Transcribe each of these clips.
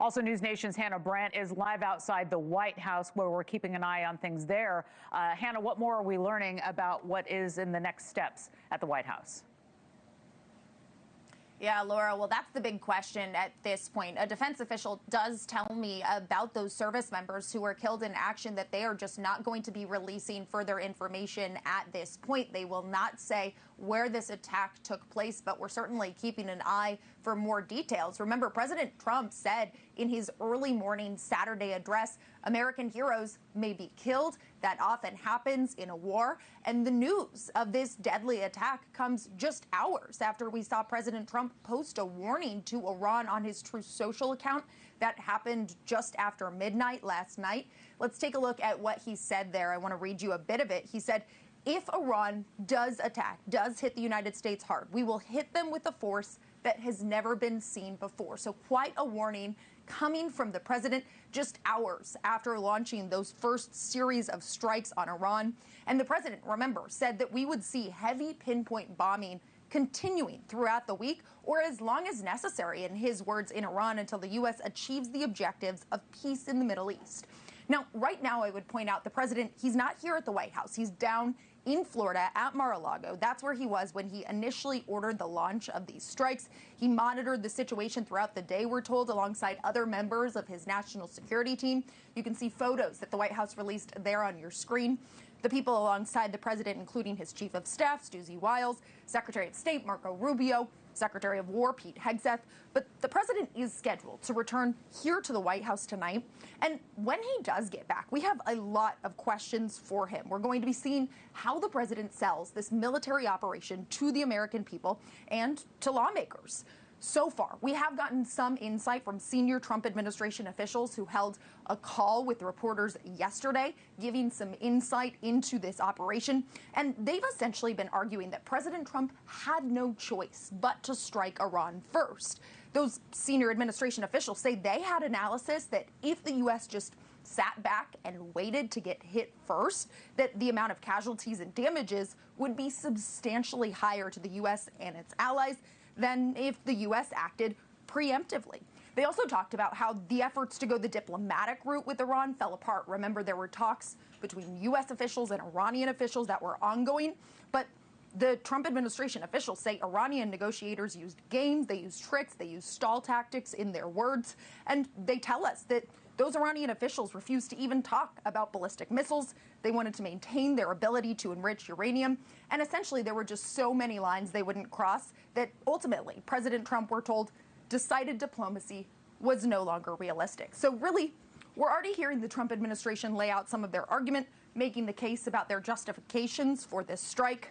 Also, News Nation's Hannah Brandt is live outside the White House, where we're keeping an eye on things there. Hannah, what more are we learning about what is in the next steps at the White House? Yeah, Laura, well, that's the big question at this point. A defense official does tell me about those service members who were killed in action that they are just not going to be releasing further information at this point. They will not say where this attack took place, but we're certainly keeping an eye for more details. Remember, President Trump said in his early morning Saturday address, American heroes may be killed. That often happens in a war. And the news of this deadly attack comes just hours after we saw President Trump post a warning to Iran on his Truth Social account. That happened just after midnight last night. Let's take a look at what he said there. I want to read you a bit of it. He said, "If Iran does attack, does hit the United States hard, we will hit them with a force that has never been seen before." So quite a warning coming from the president just hours after launching those first series of strikes on Iran. And the president, remember, said that we would see heavy pinpoint bombing continuing throughout the week or as long as necessary, in his words, in Iran until the U.S. achieves the objectives of peace in the Middle East. Now, right now, I would point out the president, he's not here at the White House. He's down in Florida at Mar-a-Lago. That's where he was when he initially ordered the launch of these strikes. He monitored the situation throughout the day, we're told, alongside other members of his national security team. You can see photos that the White House released there on your screen. The people alongside the president, including his chief of staff, Susie Wiles, Secretary of State Marco Rubio, Secretary of War Pete Hegseth. But the president is scheduled to return here to the White House tonight. And when he does get back, we have a lot of questions for him. We're going to be seeing how the president sells this military operation to the American people and to lawmakers. So far, we have gotten some insight from senior Trump administration officials who held a call with reporters yesterday, giving some insight into this operation. And they've essentially been arguing that President Trump had no choice but to strike Iran first. Those senior administration officials say they had analysis that if the U.S. just sat back and waited to get hit first, that the amount of casualties and damages would be substantially higher to the U.S. and its allies than if the U.S. acted preemptively. They also talked about how the efforts to go the diplomatic route with Iran fell apart. Remember, there were talks between U.S. officials and Iranian officials that were ongoing, but the Trump administration officials say Iranian negotiators used games, they used tricks, they used stall tactics in their words, and they tell us that those Iranian officials refused to even talk about ballistic missiles. They wanted to maintain their ability to enrich uranium. And essentially, there were just so many lines they wouldn't cross that ultimately President Trump, we're told, decided diplomacy was no longer realistic. So really, we're already hearing the Trump administration lay out some of their argument, making the case about their justifications for this strike.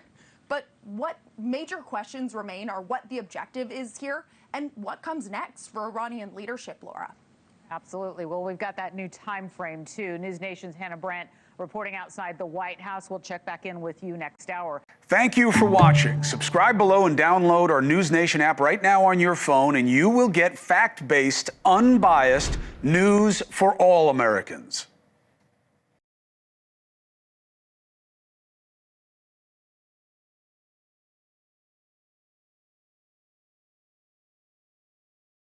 But what major questions remain are what the objective is here and what comes next for Iranian leadership, Laura. Absolutely. Well, we've got that new time frame, too. News Nation's Hannah Brandt reporting outside the White House. We'll check back in with you next hour. Thank you for watching. Subscribe below and download our News Nation app right now on your phone, and you will get fact-based, unbiased news for all Americans.